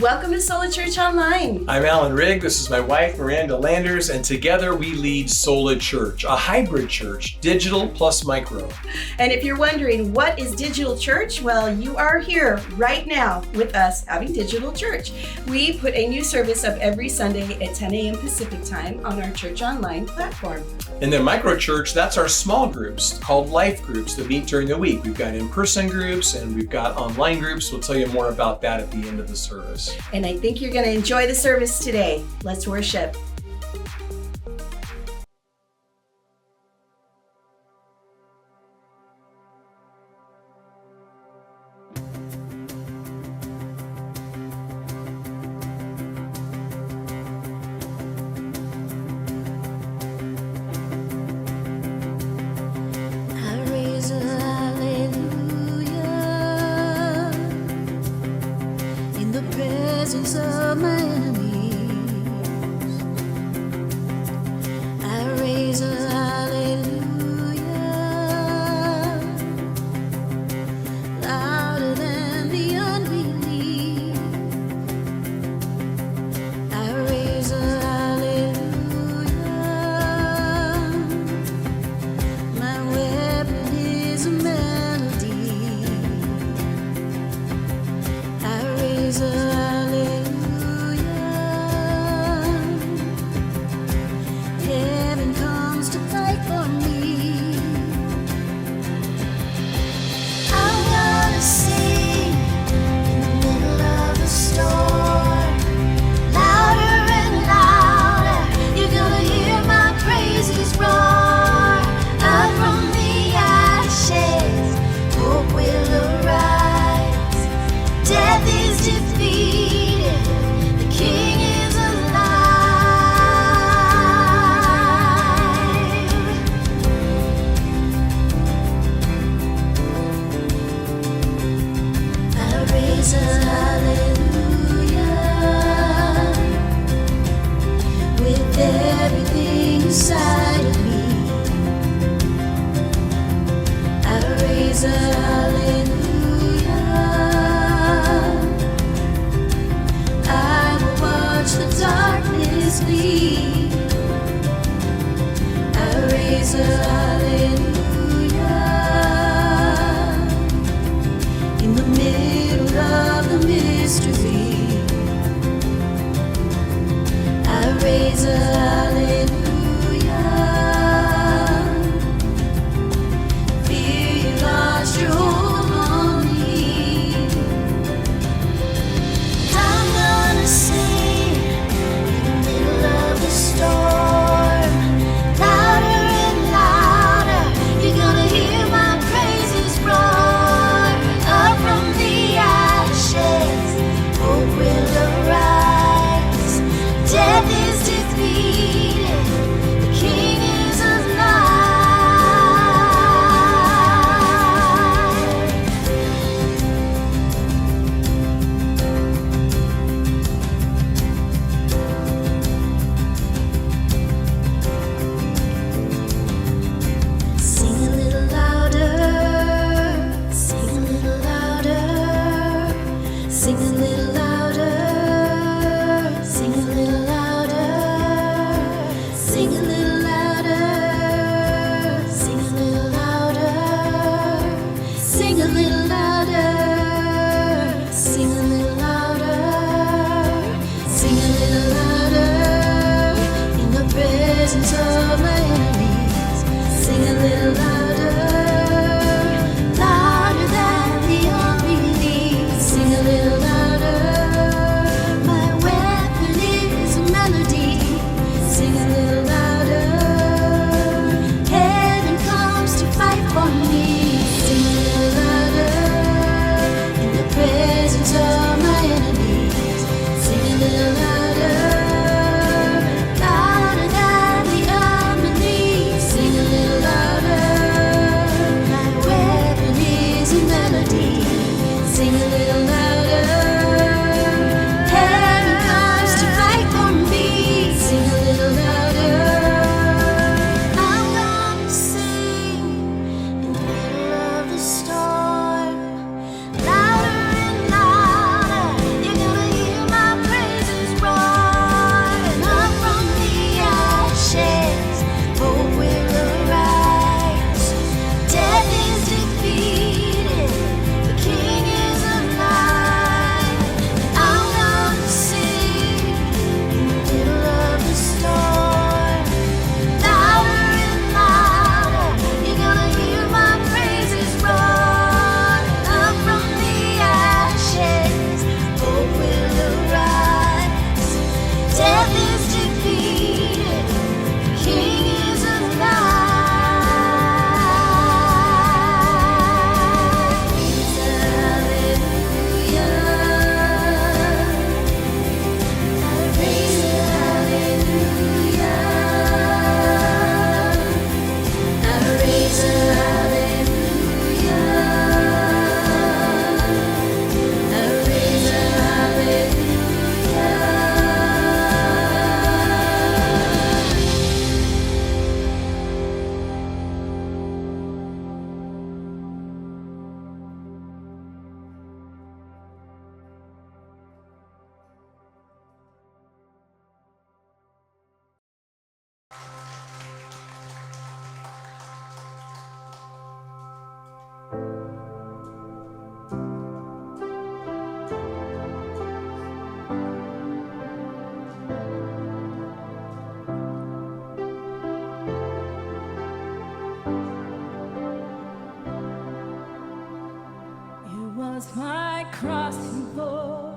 Welcome to Sola Church Online. I'm Alan Rigg. This is my wife, Miranda Landers, and together we lead Sola Church, a hybrid church, digital plus micro. And if you're wondering what is digital church, well, you are here right now with us having digital church. We put a new service up every Sunday at 10 a.m. Pacific time on our Church Online platform. And then micro church, that's our small groups called life groups that meet during the week. We've got in-person groups and we've got online groups. We'll tell you more about that at the end of the service. And I think you're going to enjoy the service today. Let's worship. Louder and louder. Was my cross you bore,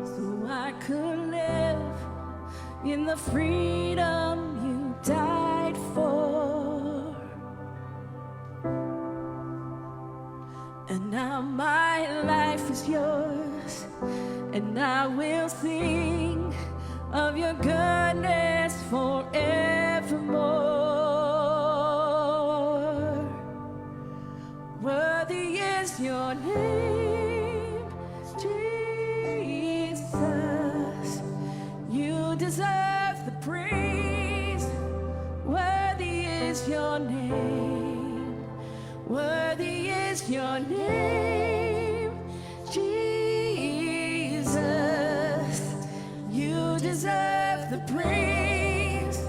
so I could live in the freedom you died for. And now my life is yours, and I will sing of your goodness forevermore. Worthy is your name, Jesus. You deserve the praise. Worthy is your name. Worthy is your name, Jesus. You deserve the praise.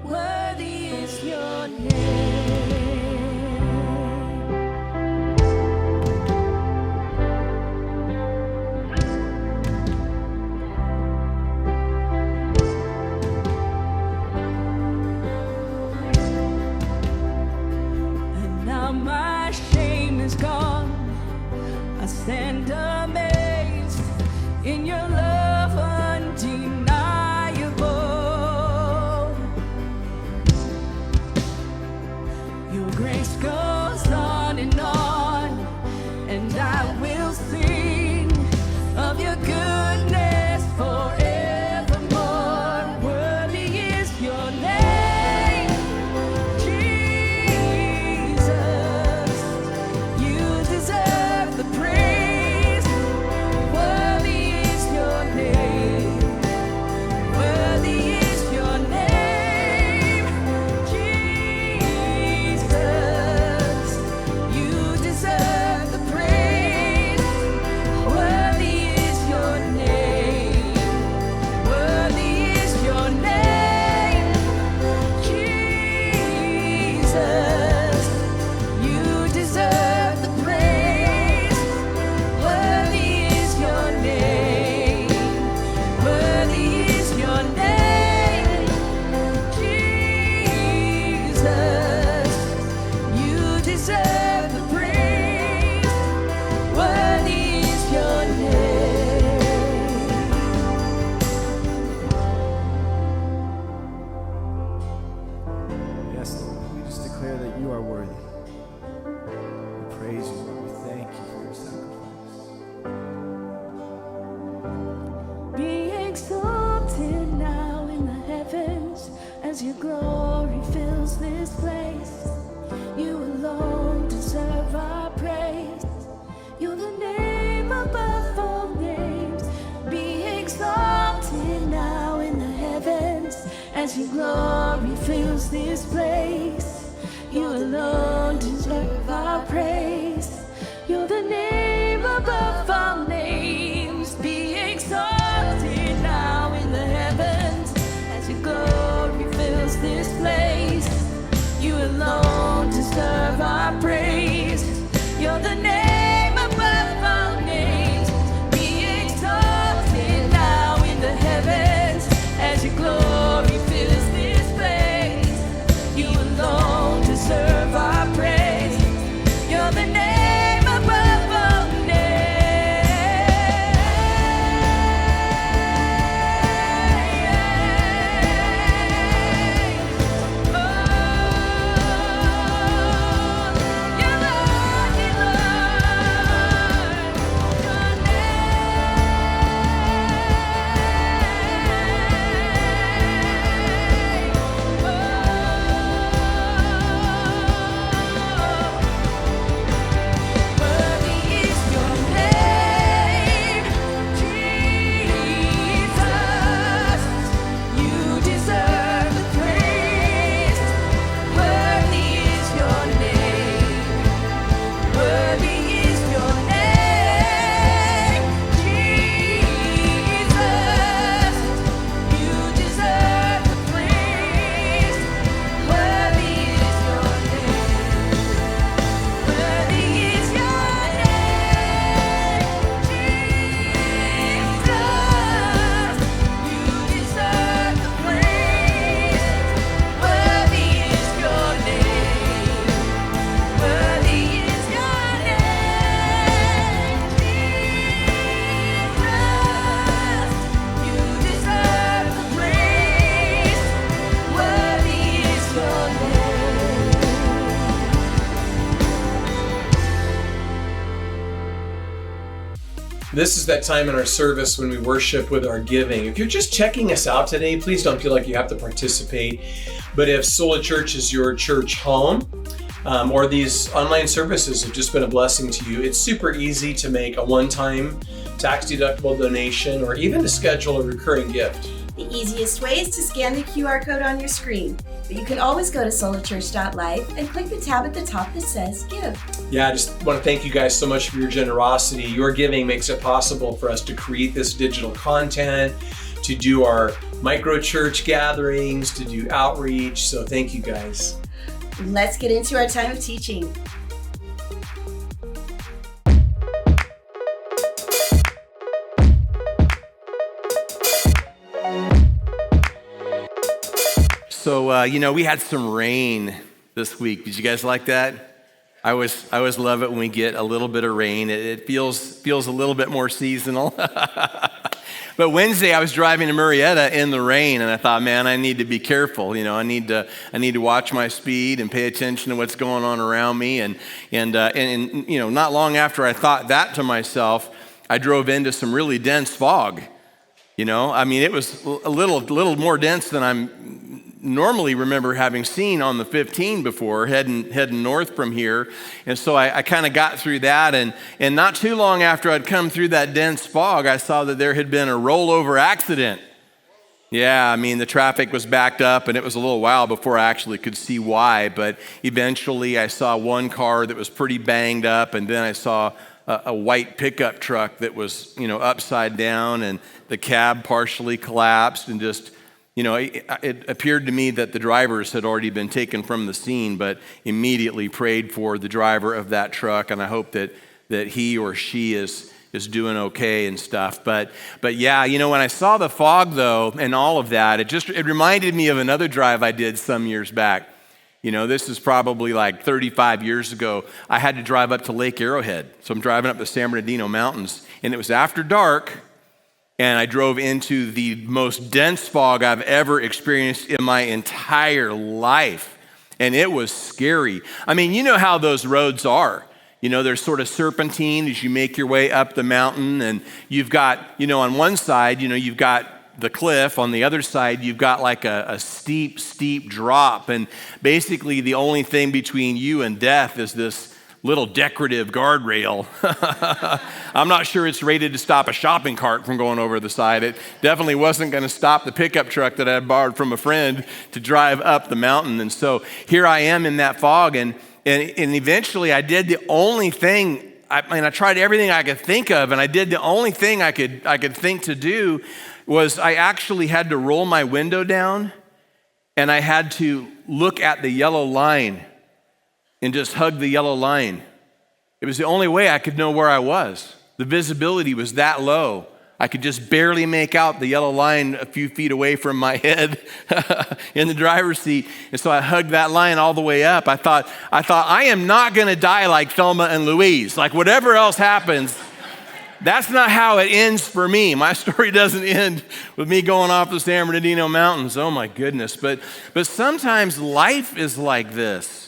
Worthy is your name. I stand amazed in your love undeniable. Your grace goes on, and I will sing of your goodness forevermore. Worthy is your name, Jesus. You deserve the praise. Worthy is your name. Worthy is your name, Jesus. You deserve the praise. Worthy is your name. Worthy is your name, Jesus. You deserve the praise. Worthy is your name. Worthy is your name, Jesus. You deserve the praise. Worthy is your name. Yes, Lord, we just declare that you are worthy. We praise you, Lord. We thank you for your sacrifice. Be exalted now in the heavens as your glory fills this place. You alone deserve our praise. You're the name above all names. Be exalted now in the heavens as your glory fills this place. You alone deserve our praise. You're the name above all names. Be exalted now in the heavens as your glory fills this place. You alone deserve our praise. You're the name above all names. Be exalted now in the heavens as your glory fills this place. You alone deserve our praise. You're the name above all names. Oh, This is that time in our service when we worship with our giving. If you're just checking us out today, please don't feel like you have to participate. But if Sola Church is your church home, or these online services have just been a blessing to you, it's super easy to make a one-time tax-deductible donation or even to schedule a recurring gift. The easiest way is to scan the QR code on your screen, but you can always go to solachurch.live and click the tab at the top that says Give. Yeah, I just want to thank you guys so much for your generosity. Your giving makes it possible for us to create this digital content, to do our micro church gatherings, to do outreach. So thank you guys. Let's get into our time of teaching. So, we had some rain this week. Did you guys like that? I always love it when we get a little bit of rain. It feels a little bit more seasonal. But Wednesday, I was driving to Marietta in the rain, and I thought, man, I need to be careful. I need to watch my speed and pay attention to what's going on around me. And not long after I thought that to myself, I drove into some really dense fog. It was a little more dense than I'm normally remember having seen on the 15 before, heading north from here. And so I kind of got through that, and not too long after I'd come through that dense fog, I saw that there had been a rollover accident. Yeah, the traffic was backed up, and it was a little while before I actually could see why, but eventually I saw one car that was pretty banged up, and then I saw a white pickup truck that was, upside down, and the cab partially collapsed, and just, it appeared to me that the drivers had already been taken from the scene, but immediately prayed for the driver of that truck, and I hope that he or she is doing okay and stuff. But yeah, when I saw the fog though, and all of that, it reminded me of another drive I did some years back. This is probably like 35 years ago. I had to drive up to Lake Arrowhead. So I'm driving up the San Bernardino Mountains, and it was after dark, and I drove into the most dense fog I've ever experienced in my entire life. And it was scary. You know how those roads are. They're sort of serpentine as you make your way up the mountain, and you've got, on one side, you've got the cliff. On the other side, you've got like a steep drop. And basically the only thing between you and death is this little decorative guardrail. I'm not sure it's rated to stop a shopping cart from going over the side. It definitely wasn't going to stop the pickup truck that I had borrowed from a friend to drive up the mountain. And so here I am in that fog, and eventually I did the only thing, I tried everything I could think of, and I did the only thing I could think to do was I actually had to roll my window down, and I had to look at the yellow line and just hug the yellow line. It was the only way I could know where I was. The visibility was that low. I could just barely make out the yellow line a few feet away from my head in the driver's seat. And so I hugged that line all the way up. I thought, I am not going to die like Thelma and Louise. Like whatever else happens, that's not how it ends for me. My story doesn't end with me going off the San Bernardino Mountains. Oh my goodness. But sometimes life is like this.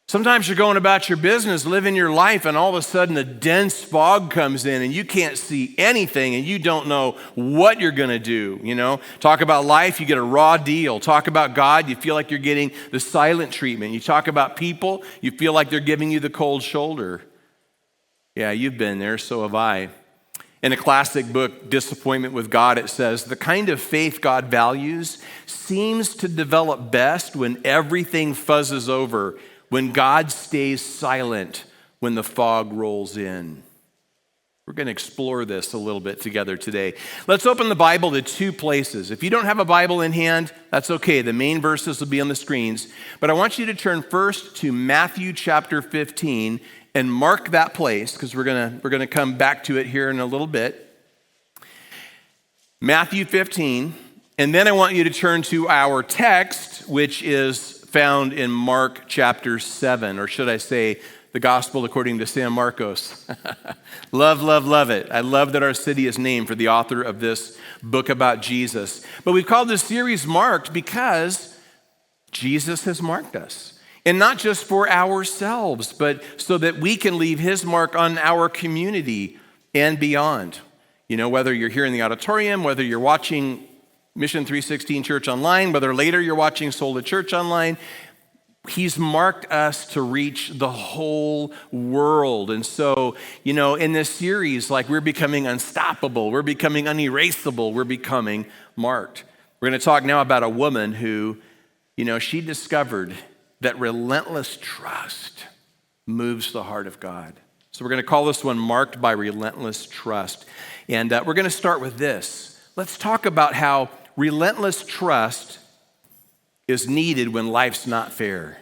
Sometimes you're going about your business, living your life, and all of a sudden a dense fog comes in and you can't see anything and you don't know what you're going to do, Talk about life, you get a raw deal. Talk about God, you feel like you're getting the silent treatment. You talk about people, you feel like they're giving you the cold shoulder. Yeah, you've been there, so have I. In a classic book, Disappointment with God, it says, the kind of faith God values seems to develop best when everything fuzzes over, when God stays silent, when the fog rolls in. We're going to explore this a little bit together today. Let's open the Bible to two places. If you don't have a Bible in hand, that's okay. The main verses will be on the screens. But I want you to turn first to Matthew chapter 15 and mark that place, because we're going to come back to it here in a little bit. Matthew 15, and then I want you to turn to our text, which is found in Mark chapter 7, or should I say, the gospel according to San Marcos. Love it. I love that our city is named for the author of this book about Jesus. But we've called this series Marked because Jesus has marked us. And not just for ourselves, but so that we can leave his mark on our community, and beyond. Whether you're here in the auditorium, whether you're watching Mission 316 Church online, whether later you're watching Soul to Church online, He's marked us to reach the whole world. And so, in this series, we're becoming unstoppable, we're becoming unerasable, we're becoming marked. We're going to talk now about a woman who, she discovered that relentless trust moves the heart of God. So we're going to call this one Marked by Relentless Trust. And we're going to start with this. Let's talk about how relentless trust is needed when life's not fair.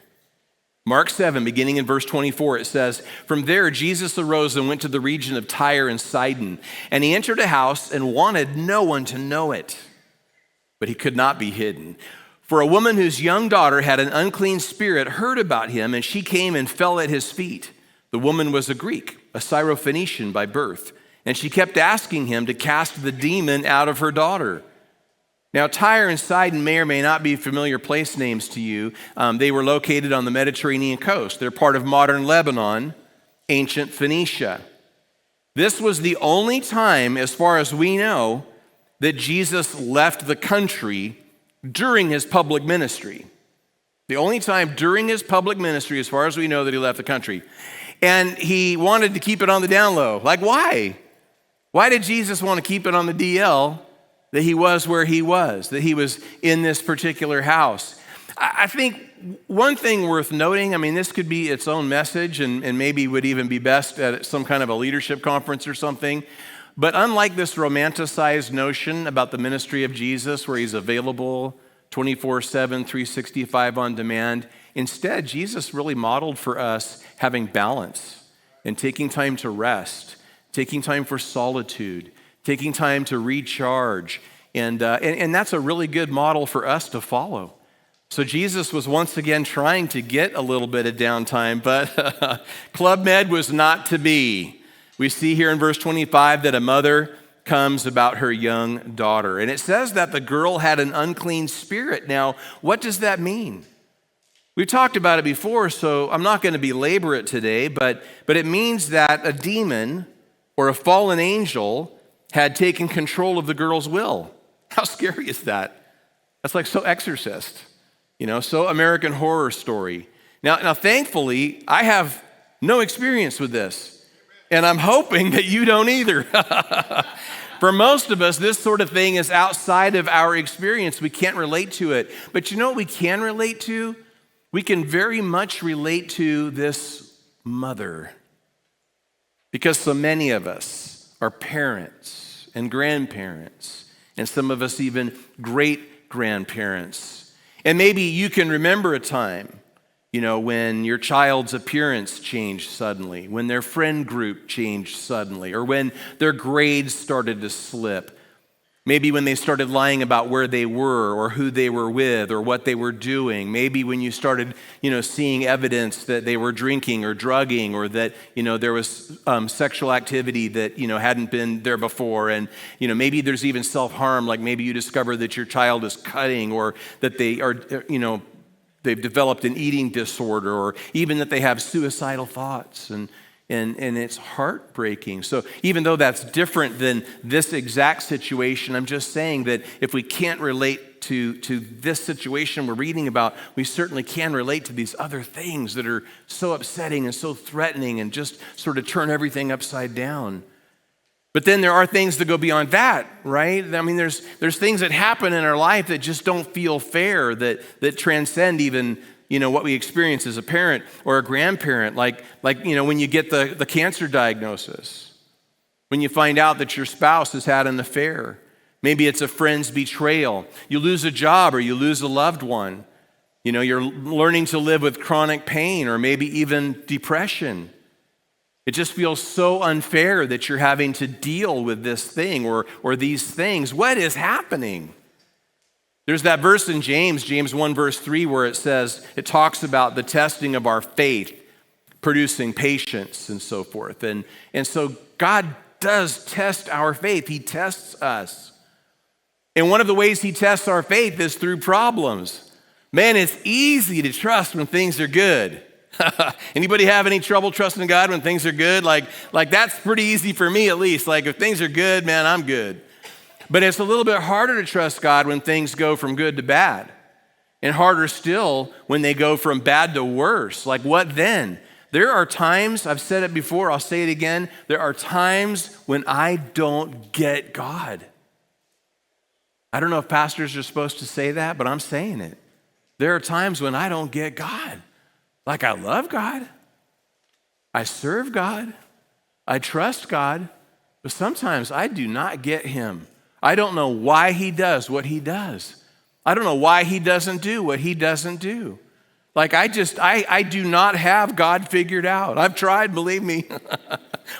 Mark 7, beginning in verse 24, it says, "From there Jesus arose and went to the region of Tyre and Sidon, and he entered a house and wanted no one to know it, but he could not be hidden. For a woman whose young daughter had an unclean spirit heard about him, and she came and fell at his feet. The woman was a Greek, a Syrophoenician by birth, and she kept asking him to cast the demon out of her daughter." Now, Tyre and Sidon may or may not be familiar place names to you. They were located on the Mediterranean coast. They're part of modern Lebanon, ancient Phoenicia. This was the only time, as far as we know, that Jesus left the country during his public ministry. The only time during his public ministry, as far as we know, that he left the country. And he wanted to keep it on the down low. Why? Why did Jesus want to keep it on the DL that he was where he was, that he was in this particular house? I think one thing worth noting, this could be its own message and maybe would even be best at some kind of a leadership conference or something. But unlike this romanticized notion about the ministry of Jesus where he's available 24/7, 365 on demand, instead, Jesus really modeled for us having balance and taking time to rest, taking time for solitude, taking time to recharge. And that's a really good model for us to follow. So Jesus was once again trying to get a little bit of downtime, but Club Med was not to be. We see here in verse 25 that a mother comes about her young daughter. And it says that the girl had an unclean spirit. Now, what does that mean? We've talked about it before, so I'm not going to belabor it today, but it means that a demon or a fallen angel had taken control of the girl's will. How scary is that? That's so Exorcist, so American Horror Story. Now, thankfully, I have no experience with this, and I'm hoping that you don't either. For most of us, this sort of thing is outside of our experience. We can't relate to it. But you know what we can relate to? We can very much relate to this mother. Because so many of us are parents and grandparents, and some of us even great-grandparents. And maybe you can remember a time, when your child's appearance changed suddenly, when their friend group changed suddenly, or when their grades started to slip. Maybe when they started lying about where they were or who they were with or what they were doing. Maybe when you started, seeing evidence that they were drinking or drugging or that, there was sexual activity that, hadn't been there before. And, maybe there's even self-harm, like maybe you discover that your child is cutting or that they are, they've developed an eating disorder or even that they have suicidal thoughts. And it's heartbreaking. So even though that's different than this exact situation, I'm just saying that if we can't relate to this situation we're reading about, we certainly can relate to these other things that are so upsetting and so threatening and just sort of turn everything upside down. But then there are things that go beyond that, right? There's things that happen in our life that just don't feel fair, that transcend even what we experience as a parent or a grandparent, like when you get the cancer diagnosis, when you find out that your spouse has had an affair, maybe it's a friend's betrayal, you lose a job or you lose a loved one, you're learning to live with chronic pain or maybe even depression. It just feels so unfair that you're having to deal with this thing or these things. What is happening? There's that verse in James 1 verse 3, where it talks about the testing of our faith, producing patience and so forth. And so God does test our faith. He tests us. And one of the ways he tests our faith is through problems. Man, it's easy to trust when things are good. Anybody have any trouble trusting God when things are good? Like that's pretty easy for me at least. Like if things are good, man, I'm good. But it's a little bit harder to trust God when things go from good to bad. And harder still when they go from bad to worse. Like what then? There are times, I've said it before, I'll say it again, there are times when I don't get God. I don't know if pastors are supposed to say that, but I'm saying it. There are times when I don't get God. Like I love God, I serve God, I trust God, but sometimes I do not get him. I don't know why he does what he does. I don't know why he doesn't do what he doesn't do. Like I do not have God figured out. I've tried, believe me.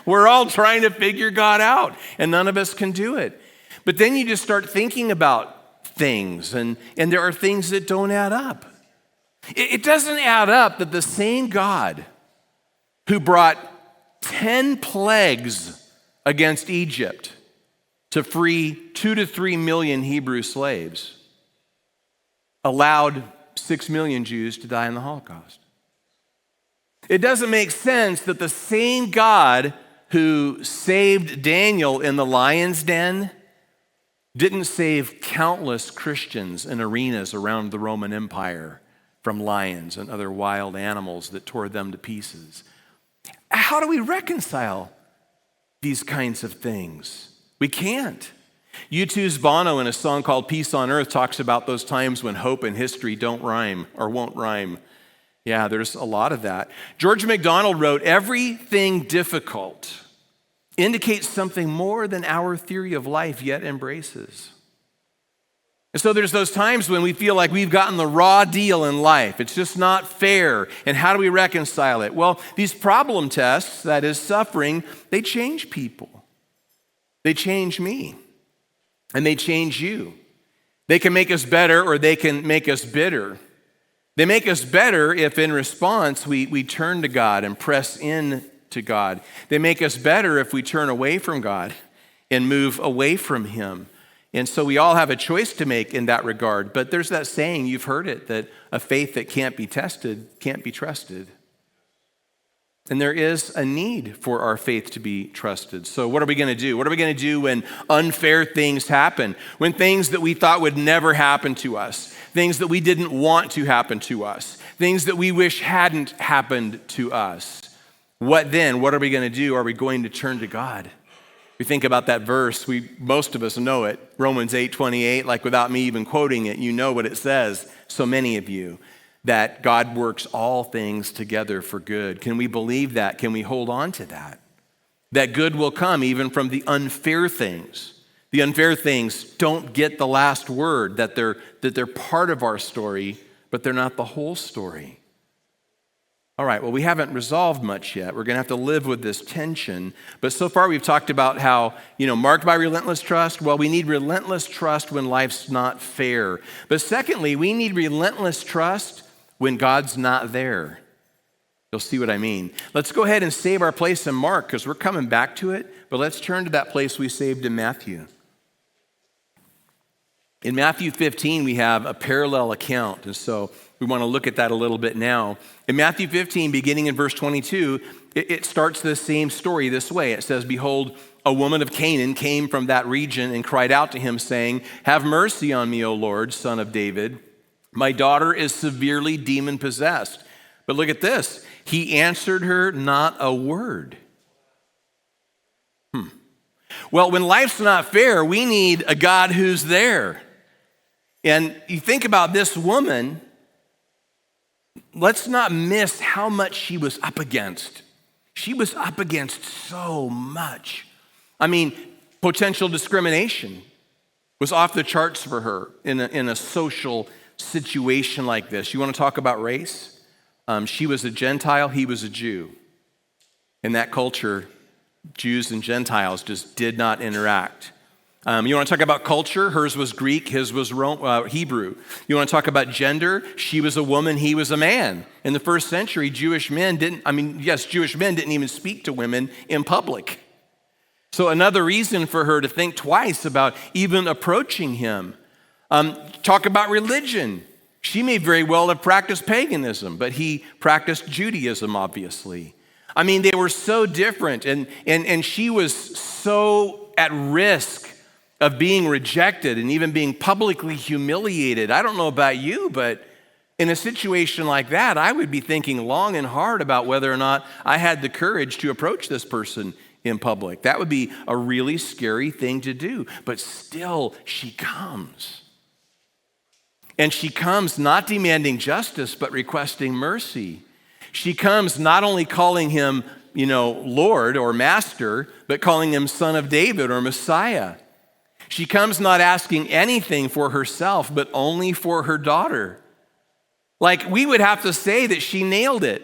We're all trying to figure God out, and none of us can do it. But then you just start thinking about things, and there are things that don't add up. It doesn't add up that the same God who brought 10 plagues against Egypt to free 2 to 3 million Hebrew slaves allowed 6 million Jews to die in the Holocaust. It doesn't make sense that the same God who saved Daniel in the lion's den didn't save countless Christians in arenas around the Roman Empire from lions and other wild animals that tore them to pieces. How do we reconcile these kinds of things? We can't. U2's Bono in a song called Peace on Earth talks about those times when hope and history don't rhyme or won't rhyme. Yeah, there's a lot of that. George MacDonald wrote, "Everything difficult indicates something more than our theory of life yet embraces." And so there's those times when we feel like we've gotten the raw deal in life. It's just not fair. And how do we reconcile it? Well, these problem tests, that is suffering, they change people. They change me. And they change you. They can make us better or they can make us bitter. They make us better if in response we turn to God and press in to God. They make us better if we turn away from God and move away from him. And so we all have a choice to make in that regard. But there's that saying, you've heard it, that a faith that can't be tested can't be trusted. And there is a need for our faith to be trusted. So what are we going to do? What are we going to do when unfair things happen? When things that we thought would never happen to us, things that we didn't want to happen to us, things that we wish hadn't happened to us. What then? What are we going to do? Are we going to turn to God? We think about that verse, most of us know it, Romans 8:28, like without me even quoting it, you know what it says, so many of you, that God works all things together for good. Can we believe that? Can we hold on to that? That good will come even from the unfair things. The unfair things don't get the last word, that they're part of our story, but they're not the whole story. All right, well, we haven't resolved much yet. We're going to have to live with this tension. But so far we've talked about how, marked by relentless trust. Well, we need relentless trust when life's not fair. But secondly, we need relentless trust when God's not there. You'll see what I mean. Let's go ahead and save our place in Mark because we're coming back to it. But let's turn to that place we saved in Matthew. In Matthew 15, we have a parallel account. And so we want to look at that a little bit now. In Matthew 15, beginning in verse 22, it starts the same story this way. It says, "Behold, a woman of Canaan came from that region and cried out to him, saying, 'Have mercy on me, O Lord, son of David. My daughter is severely demon-possessed.' But look at this. He answered her not a word." Well, when life's not fair, we need a God who's there. And you think about this woman, let's not miss how much she was up against. She was up against so much. I mean, potential discrimination was off the charts for her in a social situation like this. You want to talk about race? She was a Gentile, he was a Jew. In that culture, Jews and Gentiles just did not interact. You want to talk about culture? Hers was Greek, his was Hebrew. You want to talk about gender? She was a woman, he was a man. In the first century, Jewish men didn't even speak to women in public. So another reason for her to think twice about even approaching him. Talk about religion. She may very well have practiced paganism, but he practiced Judaism, obviously. I mean, they were so different, and she was so at risk of being rejected and even being publicly humiliated. I don't know about you, but in a situation like that, I would be thinking long and hard about whether or not I had the courage to approach this person in public. That would be a really scary thing to do. But still, she comes. And she comes not demanding justice, but requesting mercy. She comes not only calling him, Lord or Master, but calling him Son of David or Messiah. She comes not asking anything for herself, but only for her daughter. Like, we would have to say that she nailed it.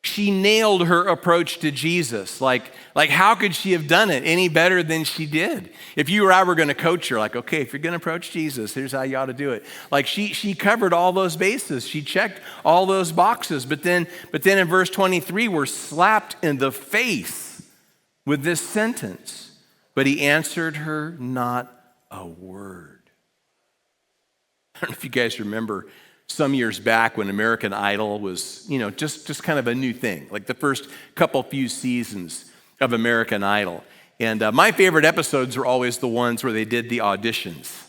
She nailed her approach to Jesus. Like how could she have done it any better than she did? If you or I were going to coach her, like, okay, if you're going to approach Jesus, here's how you ought to do it. Like, she covered all those bases. She checked all those boxes. But then in verse 23, we're slapped in the face with this sentence. But he answered her not a word. I don't know if you guys remember some years back when American Idol was, just kind of a new thing, like the first few seasons of American Idol. And my favorite episodes were always the ones where they did the auditions.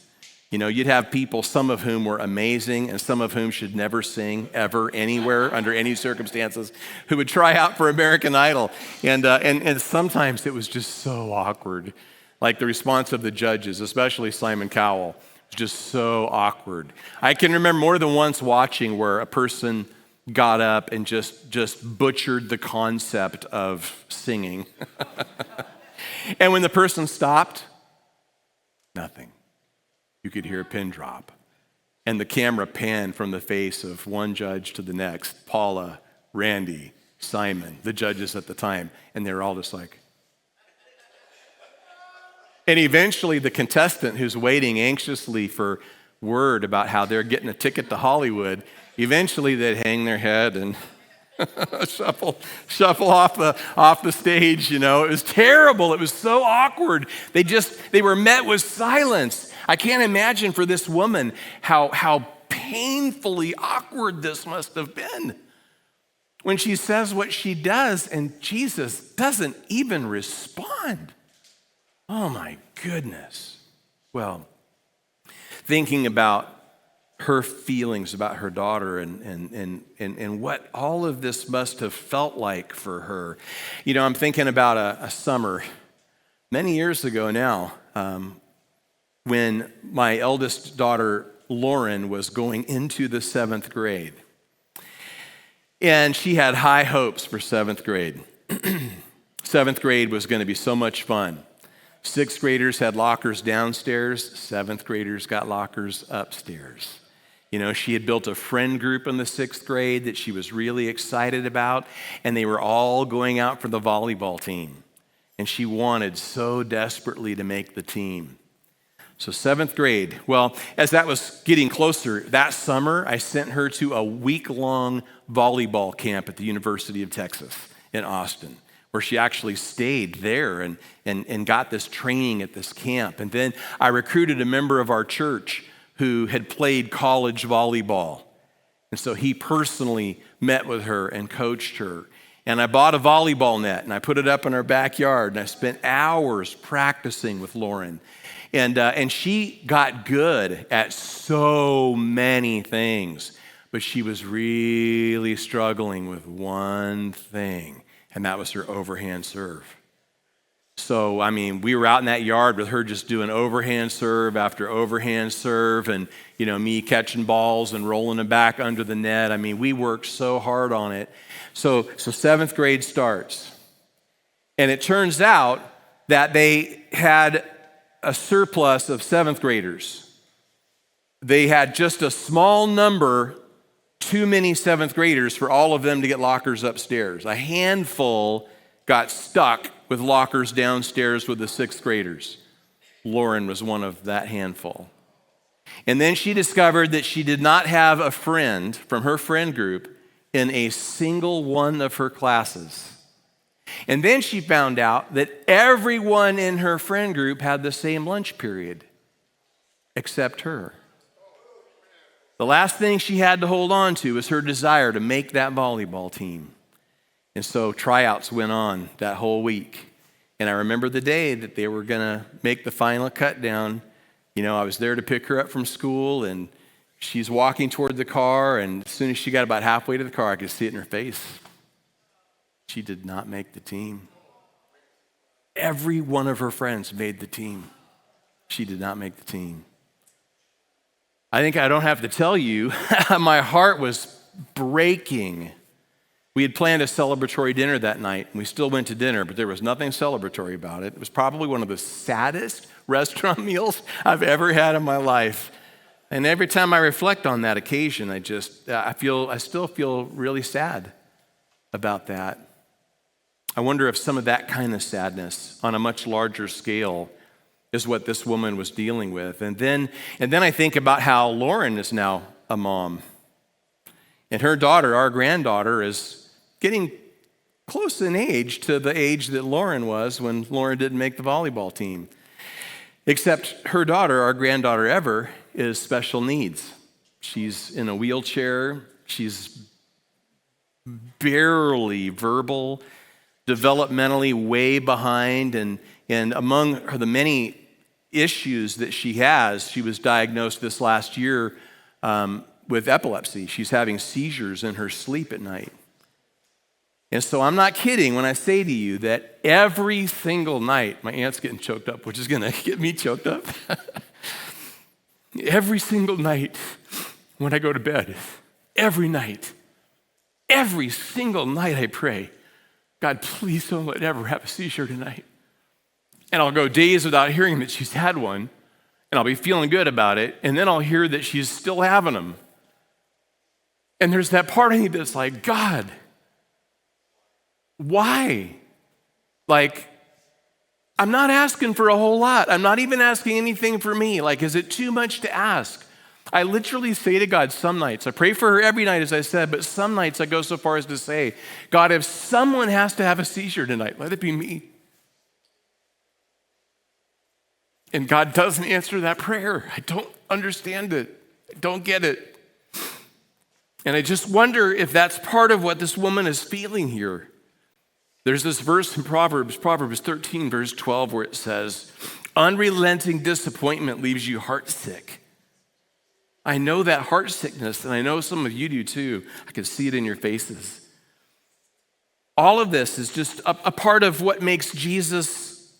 You'd have people, some of whom were amazing and some of whom should never sing ever, anywhere, under any circumstances, who would try out for American Idol. And sometimes it was just so awkward. Like the response of the judges, especially Simon Cowell, just so awkward. I can remember more than once watching where a person got up and just butchered the concept of singing. And when the person stopped, nothing. You could hear a pin drop. And the camera panned from the face of one judge to the next, Paula, Randy, Simon, the judges at the time, and they were all just like. And eventually the contestant who's waiting anxiously for word about how they're getting a ticket to Hollywood, eventually they'd hang their head and shuffle off the stage, It was terrible. It was so awkward. They were met with silence. I can't imagine for this woman how painfully awkward this must have been when she says what she does and Jesus doesn't even respond. Oh my goodness. Well, thinking about her feelings about her daughter and what all of this must have felt like for her. I'm thinking about a summer many years ago now when my eldest daughter, Lauren, was going into the 7th grade. And she had high hopes for 7th grade. 7th grade was going to be so much fun. 6th graders had lockers downstairs. 7th graders got lockers upstairs. She had built a friend group in the 6th grade that she was really excited about, and they were all going out for the volleyball team. And she wanted so desperately to make the team. So 7th grade, well, as that was getting closer, that summer, I sent her to a week-long volleyball camp at the University of Texas in Austin, where she actually stayed there and got this training at this camp. And then I recruited a member of our church who had played college volleyball. And so he personally met with her and coached her. And I bought a volleyball net and I put it up in our backyard and I spent hours practicing with Lauren. And she got good at so many things, but she was really struggling with one thing, and that was her overhand serve. So, we were out in that yard with her just doing overhand serve after overhand serve and, me catching balls and rolling them back under the net. We worked so hard on it. So 7th grade starts. And it turns out that they had a surplus of 7th graders. They had just a small number, too many 7th graders for all of them to get lockers upstairs. A handful got stuck with lockers downstairs with the 6th graders. Lauren was one of that handful. And then she discovered that she did not have a friend from her friend group in a single one of her classes. And then she found out that everyone in her friend group had the same lunch period, except her. The last thing she had to hold on to was her desire to make that volleyball team. And so tryouts went on that whole week. And I remember the day that they were going to make the final cut down. I was there to pick her up from school, and she's walking toward the car, and as soon as she got about halfway to the car, I could see it in her face. She did not make the team. Every one of her friends made the team. She did not make the team. I think I don't have to tell you, my heart was breaking. We had planned a celebratory dinner that night, and we still went to dinner, but there was nothing celebratory about it. It was probably one of the saddest restaurant meals I've ever had in my life. And every time I reflect on that occasion, I still feel really sad about that. I wonder if some of that kind of sadness on a much larger scale is what this woman was dealing with. And then I think about how Lauren is now a mom. And her daughter, our granddaughter, is getting close in age to the age that Lauren was when Lauren didn't make the volleyball team. Except her daughter, our granddaughter Ever, is special needs. She's in a wheelchair. She's barely verbal, developmentally way behind, and among the many issues that she has, she was diagnosed this last year with epilepsy. She's having seizures in her sleep at night. And so I'm not kidding when I say to you that every single night, my aunt's getting choked up, which is going to get me choked up. Every single night when I go to bed, every single night I pray, God, please don't let Ever have a seizure tonight. And I'll go days without hearing that she's had one, and I'll be feeling good about it, and then I'll hear that she's still having them. And there's that part of me that's like, God, why? I'm not asking for a whole lot. I'm not even asking anything for me. Is it too much to ask? I literally say to God some nights, I pray for her every night, as I said, but some nights I go so far as to say, God, if someone has to have a seizure tonight, let it be me. And God doesn't answer that prayer. I don't understand it. I don't get it. And I just wonder if that's part of what this woman is feeling here. There's this verse in Proverbs 13, verse 12, where it says, unrelenting disappointment leaves you heartsick. I know that heart sickness, and I know some of you do too. I can see it in your faces. All of this is just a part of what makes Jesus'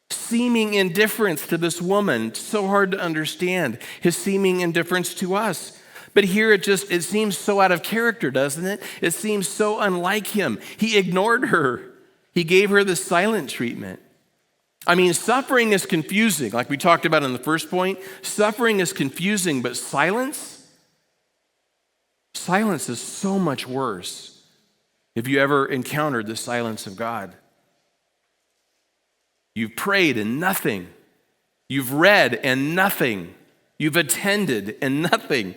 seeming indifference to this woman so hard to understand, his seeming indifference to us. But here it seems so out of character, doesn't it? It seems so unlike him. He ignored her. He gave her the silent treatment. I mean, suffering is confusing, like we talked about in the first point. Suffering is confusing, but silence is so much worse. Have you ever encountered the silence of God? You've prayed and nothing. You've read and nothing. You've attended and nothing.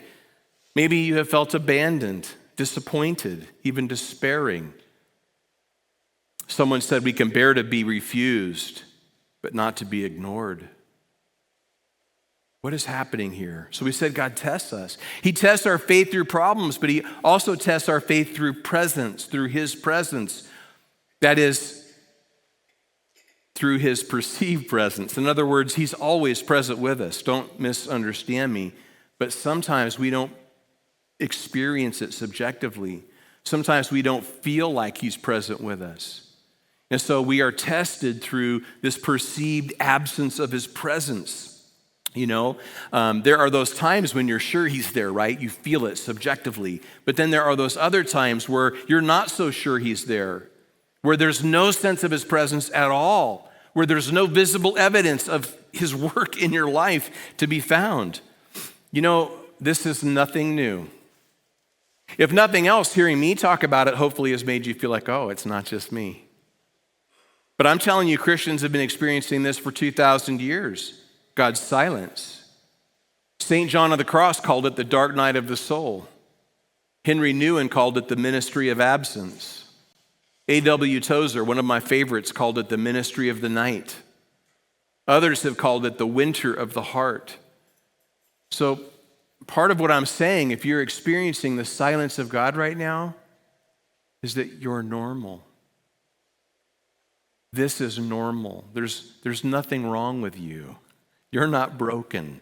Maybe you have felt abandoned, disappointed, even despairing. Someone said we can bear to be refused, but not to be ignored. What is happening here? So we said God tests us. He tests our faith through problems, but he also tests our faith through presence, through his presence. That is, through his perceived presence. In other words, he's always present with us. Don't misunderstand me. But sometimes we don't experience it subjectively. Sometimes we don't feel like he's present with us. And so we are tested through this perceived absence of his presence. There are those times when you're sure he's there, right? You feel it subjectively. But then there are those other times where you're not so sure he's there, where there's no sense of his presence at all, where there's no visible evidence of his work in your life to be found. This is nothing new. If nothing else, hearing me talk about it hopefully has made you feel like, oh, it's not just me. But I'm telling you, Christians have been experiencing this for 2,000 years, God's silence. St. John of the Cross called it the dark night of the soul. Henry Nouwen called it the ministry of absence. A.W. Tozer, one of my favorites, called it the ministry of the night. Others have called it the winter of the heart. So part of what I'm saying, if you're experiencing the silence of God right now, is that you're normal. This is normal. There's nothing wrong with you. You're not broken.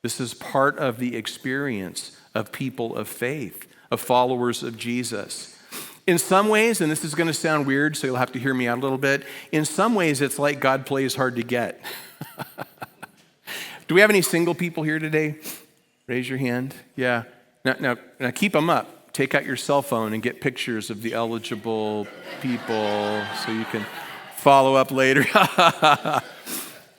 This is part of the experience of people of faith, of followers of Jesus. In some ways, and this is going to sound weird, so you'll have to hear me out a little bit. In some ways, it's like God plays hard to get. Do we have any single people here today? Raise your hand. Yeah. Now keep them up. Take out your cell phone and get pictures of the eligible people so you can follow up later.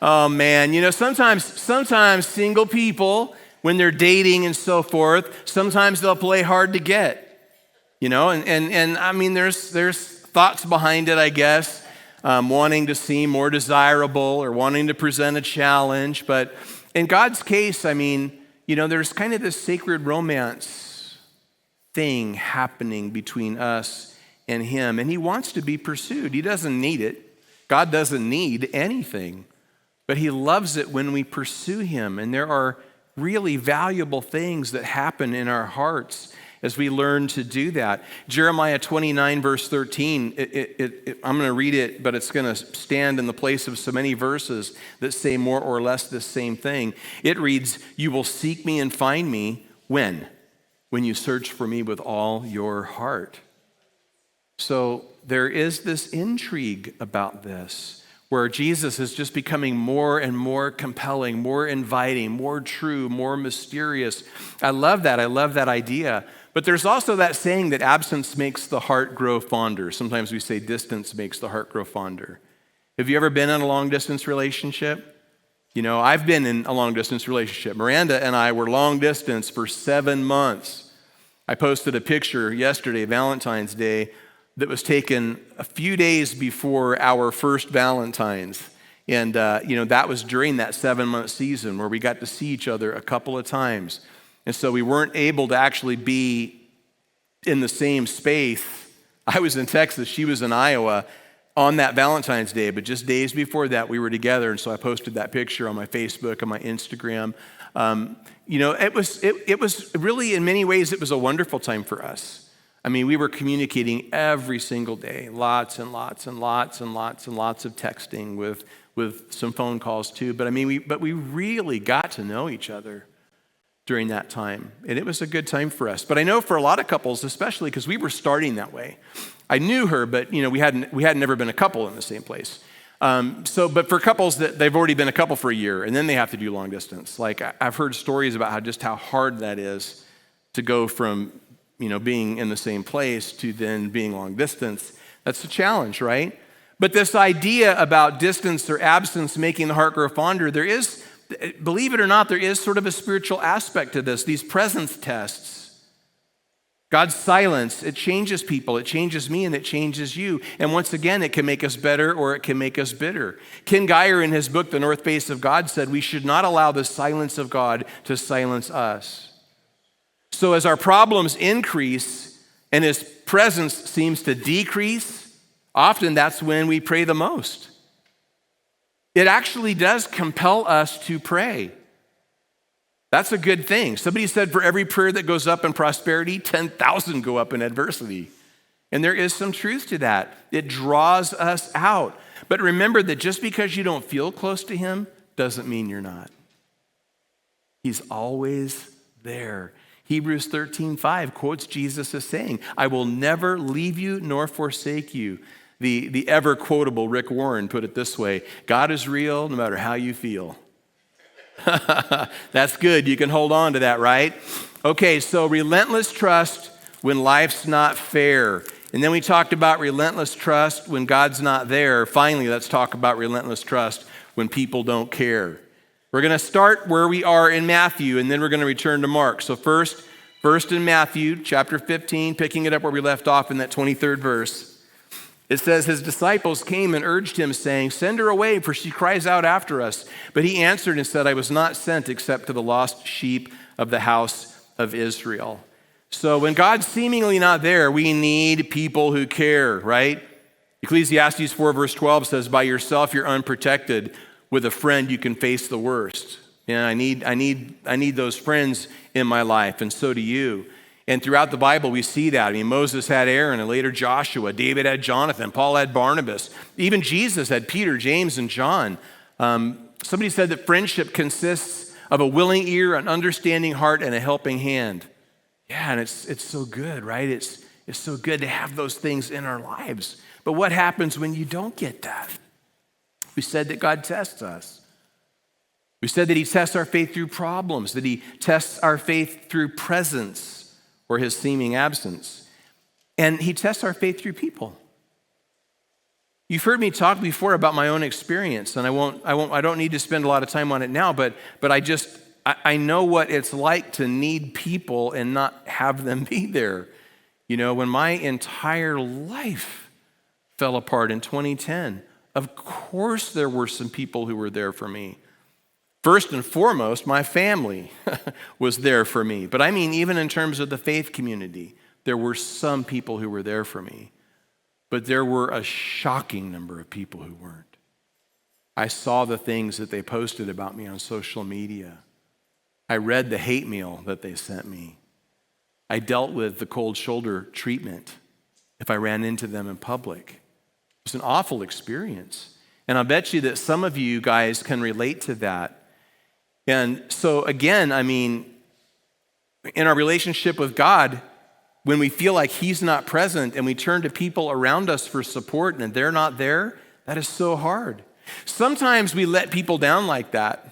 Oh man, sometimes single people, when they're dating and so forth, sometimes they'll play hard to get, and I mean, there's thoughts behind it, I guess, wanting to seem more desirable or wanting to present a challenge. But in God's case, I mean, there's kind of this sacred romance thing happening between us and him, and he wants to be pursued. He doesn't need it. God doesn't need anything, but he loves it when we pursue him. And there are really valuable things that happen in our hearts as we learn to do that. Jeremiah 29, verse 13, I'm going to read it, but it's going to stand in the place of so many verses that say more or less the same thing. It reads, "You will seek me and find me when? When you search for me with all your heart." So there is this intrigue about this, where Jesus is just becoming more and more compelling, more inviting, more true, more mysterious. I love that. I love that idea. But there's also that saying that absence makes the heart grow fonder. Sometimes we say distance makes the heart grow fonder. Have you ever been in a long-distance relationship? I've been in a long-distance relationship. Miranda and I were long-distance for 7 months. I posted a picture yesterday, Valentine's Day, that was taken a few days before our first Valentine's. And, that was during that 7-month season where we got to see each other a couple of times. And so we weren't able to actually be in the same space. I was in Texas, she was in Iowa on that Valentine's Day, but just days before that, we were together. And so I posted that picture on my Facebook and my Instagram. It was really, in many ways, it was a wonderful time for us. I mean, we were communicating every single day, lots and lots and lots and lots and lots of texting with some phone calls too. But we really got to know each other during that time. And it was a good time for us. But I know for a lot of couples, especially because we were starting that way. I knew her, but we hadn't never been a couple in the same place. But for couples that they've already been a couple for a year and then they have to do long distance. Like I've heard stories about how hard that is to go from being in the same place to then being long distance. That's a challenge, right? But this idea about distance or absence making the heart grow fonder, there is, believe it or not, there is sort of a spiritual aspect to this, these presence tests. God's silence, it changes people, it changes me, and it changes you. And once again, it can make us better or it can make us bitter. Ken Geyer, in his book, The North Face of God, said we should not allow the silence of God to silence us. So as our problems increase and his presence seems to decrease, often that's when we pray the most. It actually does compel us to pray. That's a good thing. Somebody said for every prayer that goes up in prosperity, 10,000 go up in adversity. And there is some truth to that. It draws us out. But remember that just because you don't feel close to him doesn't mean you're not. He's always there. Hebrews 13:5 quotes Jesus as saying, "I will never leave you nor forsake you." The ever quotable Rick Warren put it this way, "God is real no matter how you feel." That's good. You can hold on to that, right? Okay, so relentless trust when life's not fair. And then we talked about relentless trust when God's not there. Finally, let's talk about relentless trust when people don't care. We're going to start where we are in Matthew, and then we're going to return to Mark. So first in Matthew, chapter 15, picking it up where we left off in that 23rd verse. It says, his disciples came and urged him, saying, "Send her away, for she cries out after us." But he answered and said, "I was not sent except to the lost sheep of the house of Israel." So when God's seemingly not there, we need people who care, right? Ecclesiastes 4 verse 12 says, "By yourself you're unprotected. With a friend you can face the worst." And I need those friends in my life, and so do you. And throughout the Bible, we see that. I mean, Moses had Aaron and later Joshua. David had Jonathan. Paul had Barnabas. Even Jesus had Peter, James, and John. Somebody said that friendship consists of a willing ear, an understanding heart, and a helping hand. Yeah, and it's so good, right? It's so good to have those things in our lives. But what happens when you don't get that? We said that God tests us. We said that he tests our faith through problems, that he tests our faith through presence or his seeming absence. And he tests our faith through people. You've heard me talk before about my own experience, and I don't need to spend a lot of time on it now, but I know what it's like to need people and not have them be there. You know, when my entire life fell apart in 2010, of course there were some people who were there for me. First and foremost, my family was there for me. But I mean, even in terms of the faith community, there were some people who were there for me. But there were a shocking number of people who weren't. I saw the things that they posted about me on social media. I read the hate mail that they sent me. I dealt with the cold shoulder treatment if I ran into them in public. It was an awful experience. And I bet you that some of you guys can relate to that. And so again, I mean, in our relationship with God, when we feel like he's not present and we turn to people around us for support and they're not there, that is so hard. Sometimes we let people down like that.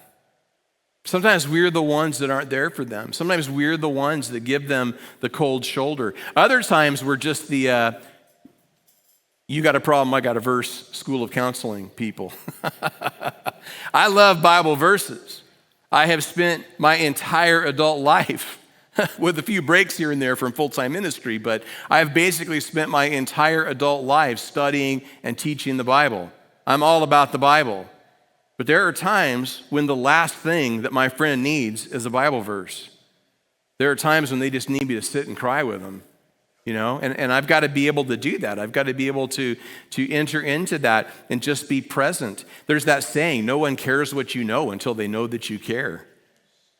Sometimes we're the ones that aren't there for them. Sometimes we're the ones that give them the cold shoulder. Other times we're just the, you got a problem, I got a verse, school of counseling people. I love Bible verses. I have spent my entire adult life with a few breaks here and there from full-time ministry, but I have basically spent my entire adult life studying and teaching the Bible. I'm all about the Bible. But there are times when the last thing that my friend needs is a Bible verse. There are times when they just need me to sit and cry with them, you know, and I've got to be able to do that. I've got to be able to enter into that and just be present. There's that saying, no one cares what you know until they know that you care.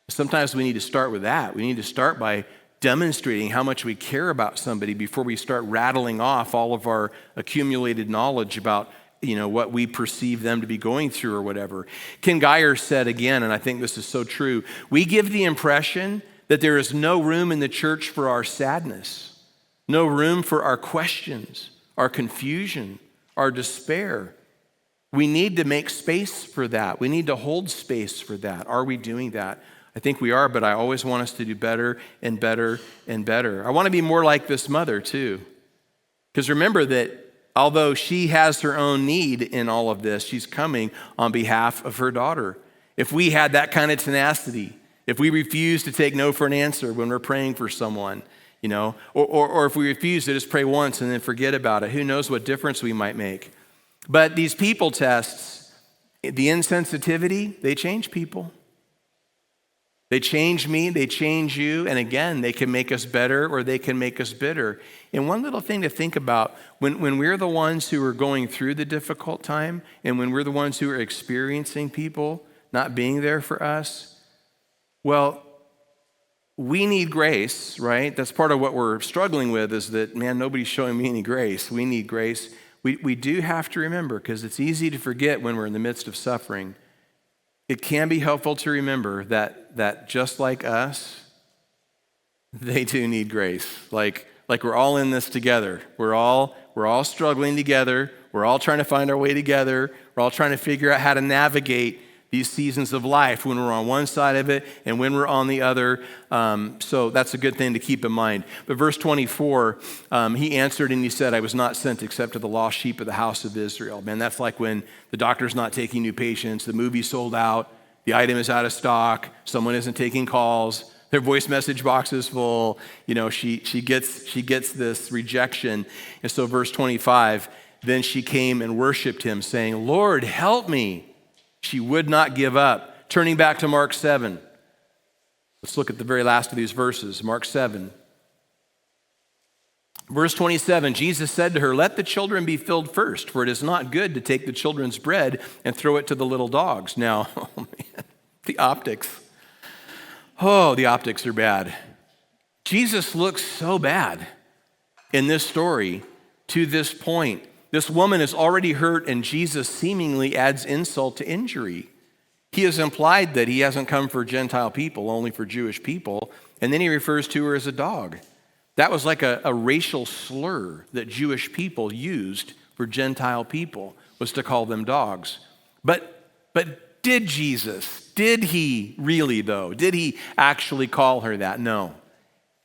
Sometimes we need to start with that. We need to start by demonstrating how much we care about somebody before we start rattling off all of our accumulated knowledge about, you know, what we perceive them to be going through or whatever. Ken Geyer said again, and I think this is so true, we give the impression that there is no room in the church for our sadness. No room for our questions, our confusion, our despair. We need to make space for that. We need to hold space for that. Are we doing that? I think we are, but I always want us to do better and better and better. I want to be more like this mother too. Because remember that although she has her own need in all of this, she's coming on behalf of her daughter. If we had that kind of tenacity, if we refuse to take no for an answer when we're praying for someone, you know, or if we refuse to just pray once and then forget about it, who knows what difference we might make. But these people tests, the insensitivity, they change people. They change me, they change you, and again, they can make us better or they can make us bitter. And one little thing to think about, when we're the ones who are going through the difficult time and when we're the ones who are experiencing people not being there for us, well, we need grace, right? That's part of what we're struggling with is that, man, nobody's showing me any grace. We need grace. We do have to remember, because it's easy to forget when we're in the midst of suffering. It can be helpful to remember that just like us, they do need grace. Like we're all in this together. We're all struggling together. We're all trying to find our way together. We're all trying to figure out how to navigate these seasons of life when we're on one side of it and when we're on the other. So that's a good thing to keep in mind. But verse 24, he answered and he said, I was not sent except to the lost sheep of the house of Israel. Man, that's like when the doctor's not taking new patients, the movie's sold out, the item is out of stock, someone isn't taking calls, their voice message box is full. You know, she gets this rejection. And so verse 25, then she came and worshiped him, saying, Lord, help me. She would not give up. Turning back to Mark 7. Let's look at the very last of these verses, Mark 7. Verse 27, Jesus said to her, let the children be filled first, for it is not good to take the children's bread and throw it to the little dogs. Now, oh man, The optics. Oh, the optics are bad. Jesus looks so bad in this story to this point. This woman is already hurt, and Jesus seemingly adds insult to injury. He has implied that he hasn't come for Gentile people, only for Jewish people, and then he refers to her as a dog. That was like a racial slur that Jewish people used for Gentile people, was to call them dogs. But did he really though? Did he actually call her that? No,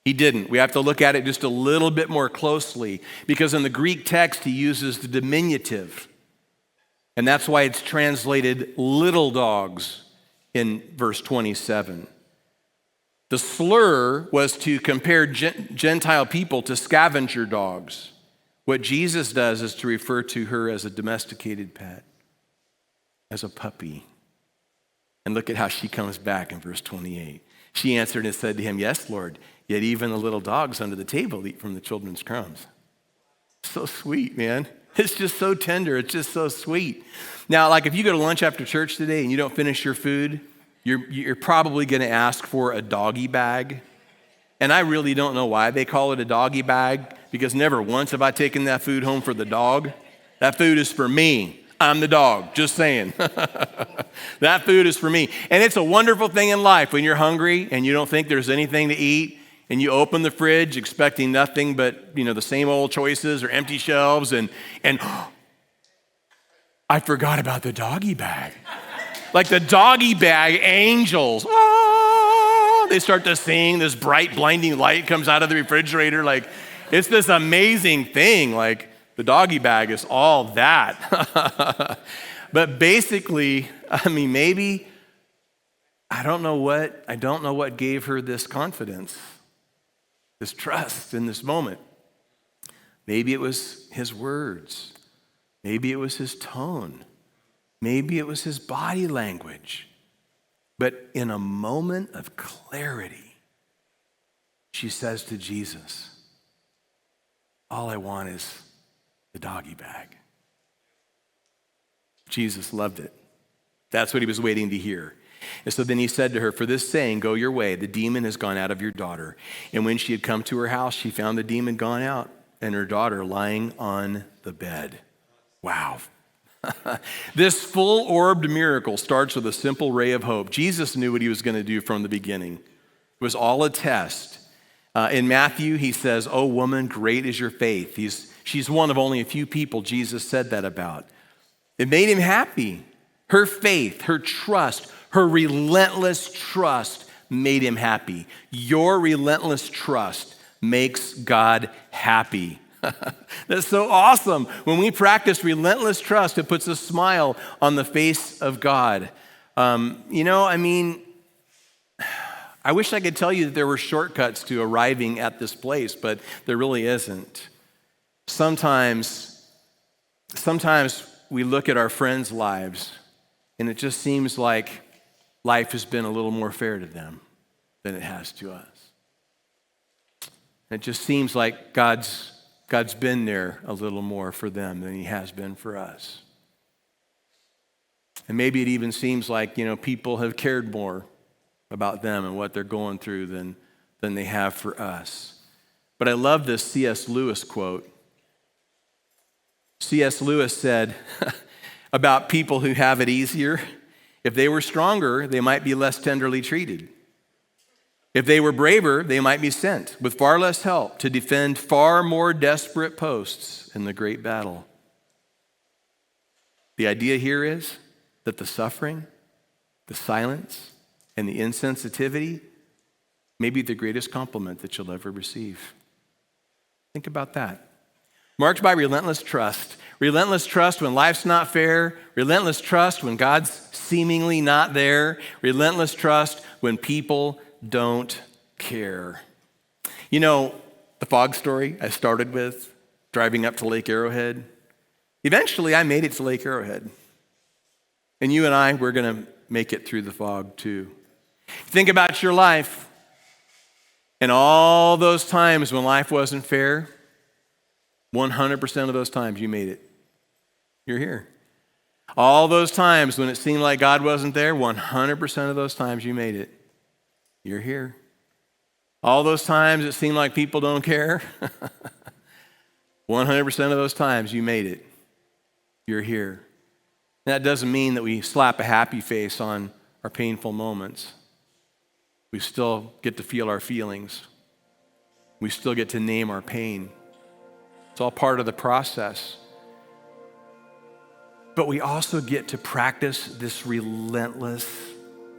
he didn't. We have to look at it just a little bit more closely, because in the Greek text he uses the diminutive. And that's why it's translated little dogs in verse 27. The slur was to compare Gentile people to scavenger dogs. What Jesus does is to refer to her as a domesticated pet, as a puppy. And look at how she comes back in verse 28. She answered and said to him, "Yes, Lord, yet even the little dogs under the table eat from the children's crumbs." So sweet, man. It's just so tender. It's just so sweet. Now, like if you go to lunch after church today and you don't finish your food, you're probably going to ask for a doggy bag. And I really don't know why they call it a doggy bag, because never once have I taken that food home for the dog. That food is for me. I'm the dog, just saying. That food is for me. And it's a wonderful thing in life when you're hungry and you don't think there's anything to eat, and you open the fridge expecting nothing but, the same old choices or empty shelves, and I forgot about the doggy bag. Like the doggy bag angels. Oh, they start to sing, this bright, blinding light comes out of the refrigerator. Like, it's this amazing thing. Like, the doggy bag is all that. But basically, maybe, I don't know what gave her this confidence, this trust in this moment. Maybe it was his words. Maybe it was his tone. Maybe it was his body language. But in a moment of clarity, she says to Jesus, "All I want is the doggy bag." Jesus loved it. That's what he was waiting to hear. And so then he said to her, "For this saying, go your way, the demon has gone out of your daughter." And when she had come to her house, she found the demon gone out and her daughter lying on the bed. Wow. This full-orbed miracle starts with a simple ray of hope. Jesus knew what he was going to do from the beginning. It was all a test. In Matthew, he says, "Oh, woman, great is your faith." She's one of only a few people Jesus said that about. It made him happy. Her faith, her trust, her relentless trust made him happy. Your relentless trust makes God happy. That's so awesome. When we practice relentless trust, it puts a smile on the face of God. I wish I could tell you that there were shortcuts to arriving at this place, but there really isn't. Sometimes we look at our friends' lives, and it just seems like life has been a little more fair to them than it has to us. It just seems like God's been there a little more for them than he has been for us. And maybe it even seems like, people have cared more about them and what they're going through than they have for us. But I love this C.S. Lewis quote. C.S. Lewis said about people who have it easier, if they were stronger, they might be less tenderly treated. If they were braver, they might be sent with far less help to defend far more desperate posts in the great battle. The idea here is that the suffering, the silence, and the insensitivity may be the greatest compliment that you'll ever receive. Think about that. Marked by relentless trust. Relentless trust when life's not fair. Relentless trust when God's seemingly not there. Relentless trust when people don't care. The fog story I started with, driving up to Lake Arrowhead. Eventually, I made it to Lake Arrowhead. And you and I, we're going to make it through the fog too. Think about your life and all those times when life wasn't fair. 100% of those times you made it. You're here. All those times when it seemed like God wasn't there, 100% of those times you made it. You're here. All those times it seemed like people don't care, 100% of those times you made it. You're here. That doesn't mean that we slap a happy face on our painful moments. We still get to feel our feelings. We still get to name our pain. It's all part of the process. But we also get to practice this relentless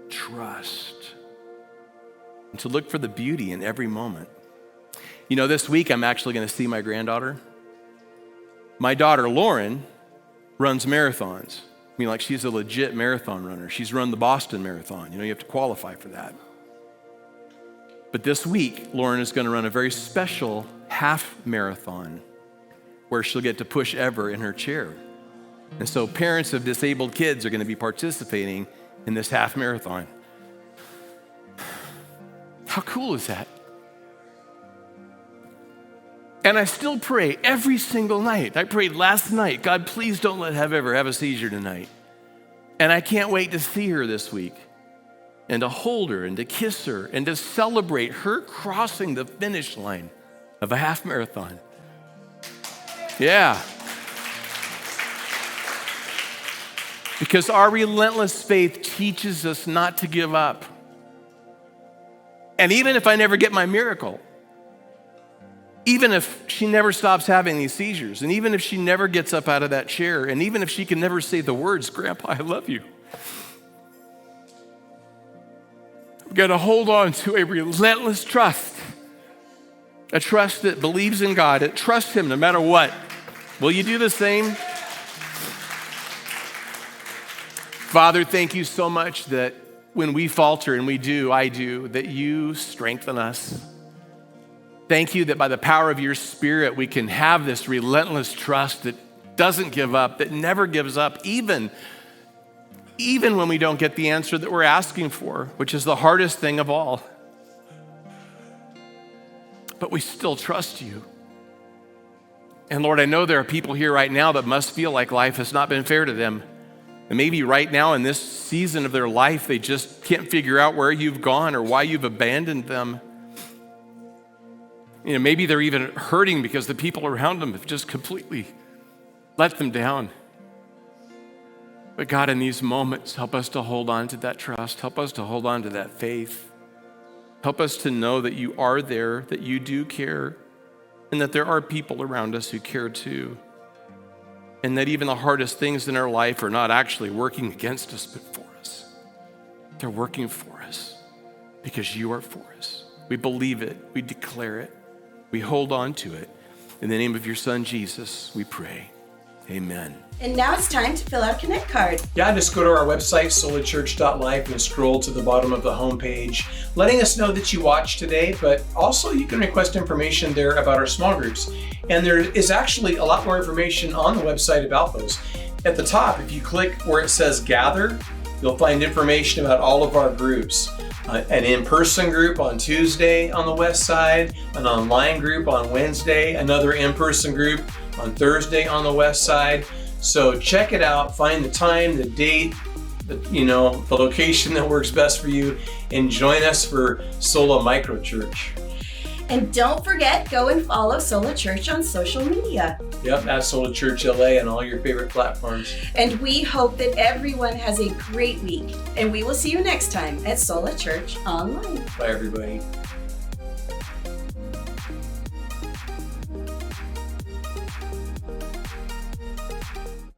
trust and to look for the beauty in every moment. You know, this week I'm actually going to see my granddaughter. My daughter, Lauren, runs marathons. I mean, like, she's a legit marathon runner. She's run the Boston Marathon. You know, you have to qualify for that. But this week, Lauren is going to run a very special half marathon where she'll get to push Ever in her chair. And so parents of disabled kids are going to be participating in this half marathon. How cool is that? And I still pray every single night. I prayed last night, God, please don't let Ever have a seizure tonight. And I can't wait to see her this week and to hold her and to kiss her and to celebrate her crossing the finish line of a half marathon. Yeah. Because our relentless faith teaches us not to give up. And even if I never get my miracle, even if she never stops having these seizures, and even if she never gets up out of that chair, and even if she can never say the words, Grandpa, I love you, I've got to hold on to a relentless trust, a trust that believes in God, that trusts Him no matter what. Will you do the same? Father, thank you so much that when we falter, and we do, I do, that you strengthen us. Thank you that by the power of your Spirit, we can have this relentless trust that doesn't give up, that never gives up, even when we don't get the answer that we're asking for, which is the hardest thing of all. But we still trust you. And Lord, I know there are people here right now that must feel like life has not been fair to them. And maybe right now in this season of their life, they just can't figure out where you've gone or why you've abandoned them. You know, maybe they're even hurting because the people around them have just completely let them down. But God, in these moments, help us to hold on to that trust. Help us to hold on to that faith. Help us to know that you are there, that you do care, and that there are people around us who care too. And that even the hardest things in our life are not actually working against us, but for us. They're working for us because you are for us. We believe it. We declare it. We hold on to it. In the name of your Son, Jesus, we pray. Amen. And now it's time to fill out a Connect card. Yeah, just go to our website, solidchurch.life, and scroll to the bottom of the homepage, letting us know that you watched today, but also you can request information there about our small groups. And there is actually a lot more information on the website about those. At the top, if you click where it says Gather, you'll find information about all of our groups. An in-person group on Tuesday on the west side, an online group on Wednesday, another in-person group on Thursday on the west side. So check it out, find the time, the date, the location that works best for you, and join us for Sola Micro Church. And don't forget, go and follow Sola Church on social media. Yep, at Sola Church LA on all your favorite platforms. And we hope that everyone has a great week. And we will see you next time at Sola Church Online. Bye, everybody.